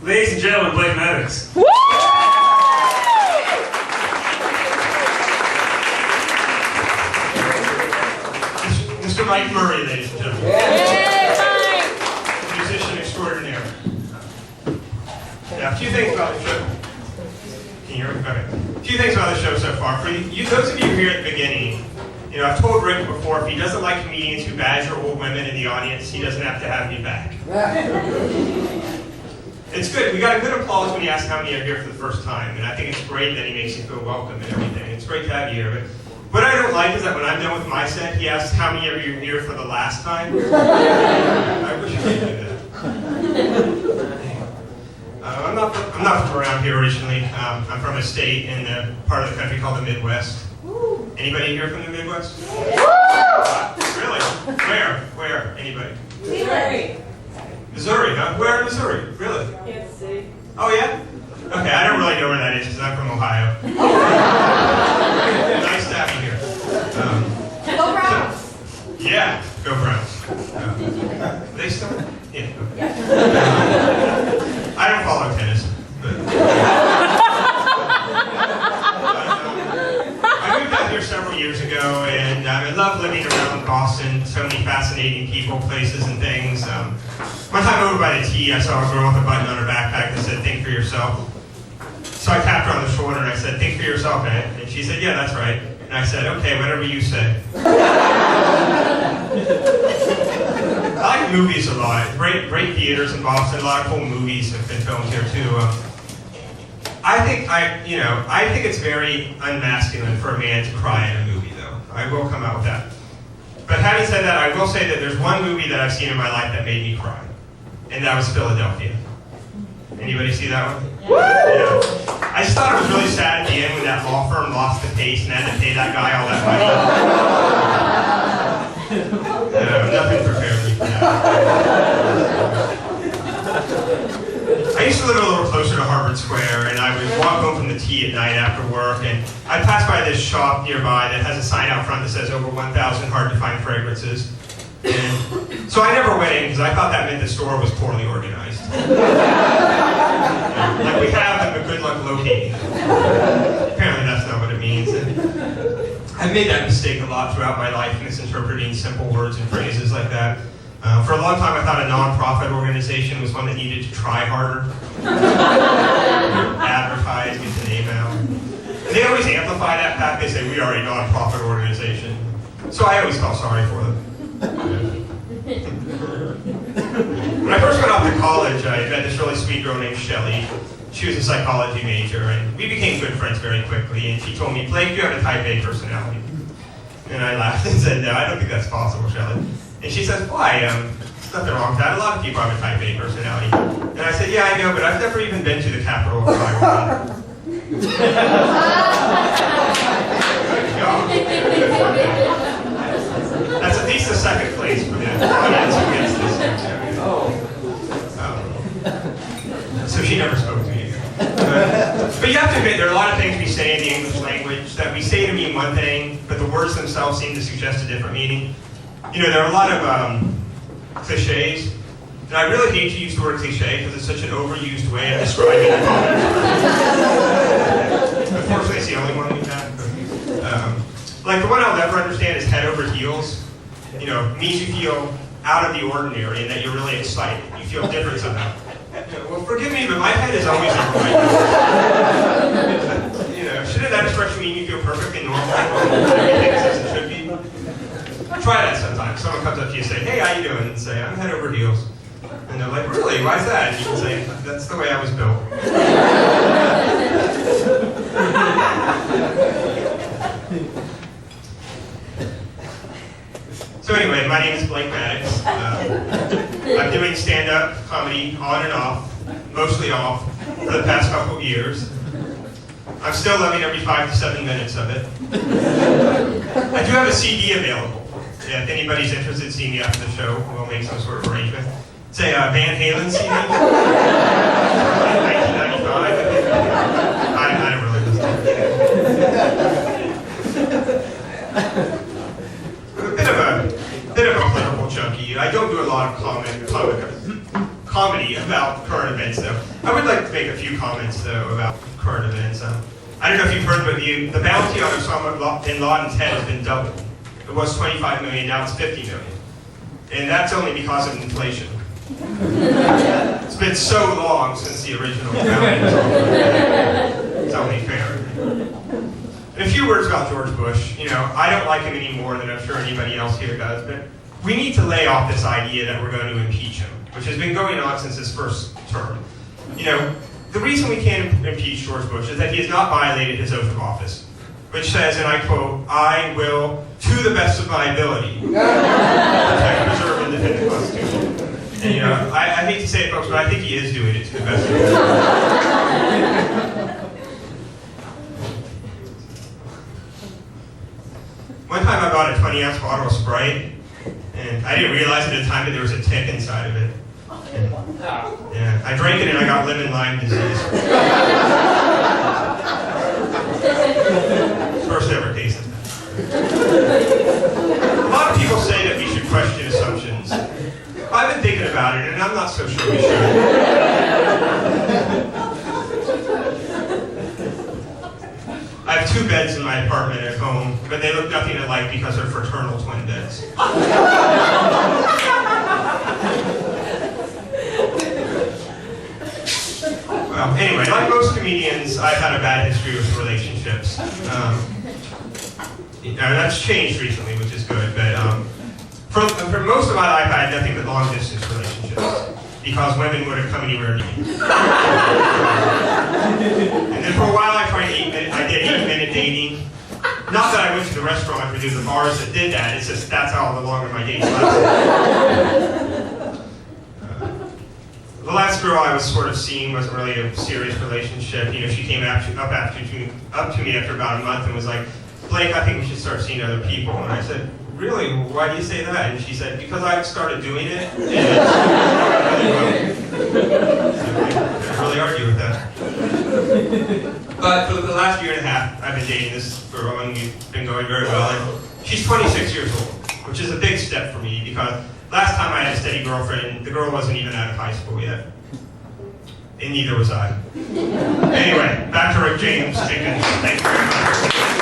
Ladies and gentlemen, Blake Maddux. Mr. Mike Murray, ladies and gentlemen. Yay, Musician extraordinaire. Yeah, a few things about the show. Can you hear me? Okay. A few things about the show so far. For you, those of you here at the beginning, you know, I've told Rick before, if he doesn't like comedians who badger old women in the audience, he doesn't have to have me back. It's good. We got a good applause when he asks how many are here for the first time, and I think it's great that he makes you feel welcome and everything. It's great to have you here. But what I don't like is that when I'm done with my set, he asks how many of you are here for the last time. I wish I could do that. I'm not from around here originally. I'm from a state in a part of the country called the Midwest. Anybody here from the Midwest? Really? Where? Anybody? Missouri, huh? Where in Missouri? Really? Kansas City. Oh, yeah? Okay, I don't really know where that is because I'm from Ohio. Nice to have you here. Go Browns! Yeah, go Browns. They still? Yeah. I don't follow tennis. But, I moved out here several years ago, and I love living around Boston. So many fascinating people, places, and things. One time over by the T, I saw a girl with a button on her backpack that said, "Think for yourself." So I tapped her on the shoulder and I said, "Think for yourself, man." And she said, "Yeah, that's right." And I said, "Okay, whatever you say." I like movies a lot. Great theaters in Boston. A lot of cool movies have been filmed here too. I think it's very unmasculine for a man to cry in a movie, though. I will come out with that. But having said that, I will say that there's one movie that I've seen in my life that made me cry, and that was Philadelphia. Anybody see that one? Yeah. I just thought it was really sad at the end when that law firm lost the case and had to pay that guy all that money. Nothing prepared me for that. I used to live a little closer to Harvard Square, and I would walk home from the T at night after work, and I'd pass by this shop nearby that has a sign out front that says over 1,000 hard-to-find fragrances. And so I never went in because I thought that meant the store was poorly organized. Like we have them, but good luck locating them. Apparently that's not what it means. And I've made that mistake a lot throughout my life, misinterpreting simple words and phrases like that. For a long time I thought a non-profit organization was one that needed to try harder. Advertise, get the name out. And they always amplify that fact. They say, "We are a non-profit organization." So I always felt sorry for them. When I first went off to college, I met this really sweet girl named Shelly. She was a psychology major, and we became good friends very quickly. And she told me, "Blake, you have a type A personality." And I laughed and said, "No, I don't think that's possible, Shelly." And she says, "Why? There's nothing wrong with that. A lot of people have a type A personality." And I said, "Yeah, I know, but I've never even been to the capital of Taiwan." That's at least a second place for the audience who gets this. So she never spoke to me. But you have to admit, there are a lot of things we say in the English language that we say to mean one thing, but the words themselves seem to suggest a different meaning. You know, there are a lot of cliches, and I really hate to use the word cliche because it's such an overused way of describing it. Unfortunately, it's the only one we have. Like the one I'll never understand is head over heels. You know, it means you feel out of the ordinary and that you're really excited. You feel different somehow. Well, forgive me, but my head is always over my heels. You know, shouldn't that expression mean you feel perfectly normal? Everything is as it should be? Try that sometime. Someone comes up to you and say, "Hey, how you doing?" And say, "I'm head over heels." And they're like, "Really? Why is that?" And you can say, "That's the way I was built." So anyway, my name is Blake Maddux. I'm doing stand-up comedy on and off, mostly off, for the past couple of years. I'm still loving every 5 to 7 minutes of it. I do have a CD available. If anybody's interested in seeing me after the show, we'll make some sort of arrangement. It's a Van Halen CD. 1995. I don't really listen to it. A bit of a political junkie. I don't do a lot of comic comedy about current events, though. I would like to make a few comments, though, about current events. I don't know if you've heard, but the bounty on Osama bin Laden's head has been doubled. It was 25 million, now it's 50 million. And that's only because of inflation. It's been so long since the original bounty was over. It's only fair. And a few words about George Bush. I don't like him any more than I'm sure anybody else here does, but we need to lay off this idea that we're going to impeach him, which has been going on since his first term. The reason we can't impeach George Bush is that he has not violated his oath of office, which says, and I quote, "I will, to the best of my ability, protect, preserve, and defend the Constitution." And I hate to say it, folks, but I think he is doing it to the best of his ability. One time I bought a 20-ounce bottle of Sprite, and I didn't realize at the time that there was a tick inside of it. Yeah, I drank it and I got lemon-lime disease. First ever case of that. A lot of people say that we should question assumptions. I've been thinking about it, and I'm not so sure we should. I have 2 beds in my apartment at home, but they look nothing alike because they're fraternal twin beds. Well, anyway, like most comedians, I've had a bad history with relationships. That's changed recently, which is good, but for most of my life, I had nothing but long-distance relationships, because women would have come anywhere near me. And then for a while, I did 8-minute dating. Not that I went to the restaurant or to the bars that did that, it's just that's how the longer my dates lasted. The last girl I was sort of seeing wasn't really a serious relationship. She came up to me after about a month and was like, "Blake, I think we should start seeing other people." And I said, "Really? Why do you say that?" And she said, "Because I've started doing it, and it's really well." I really argue with that. But for the last year and a half, I've been dating this girl, and we've been going very well. And she's 26 years old, which is a big step for me, because last time I had a steady girlfriend, the girl wasn't even out of high school yet. And neither was I. Anyway, back to Rick James. Thank you very much.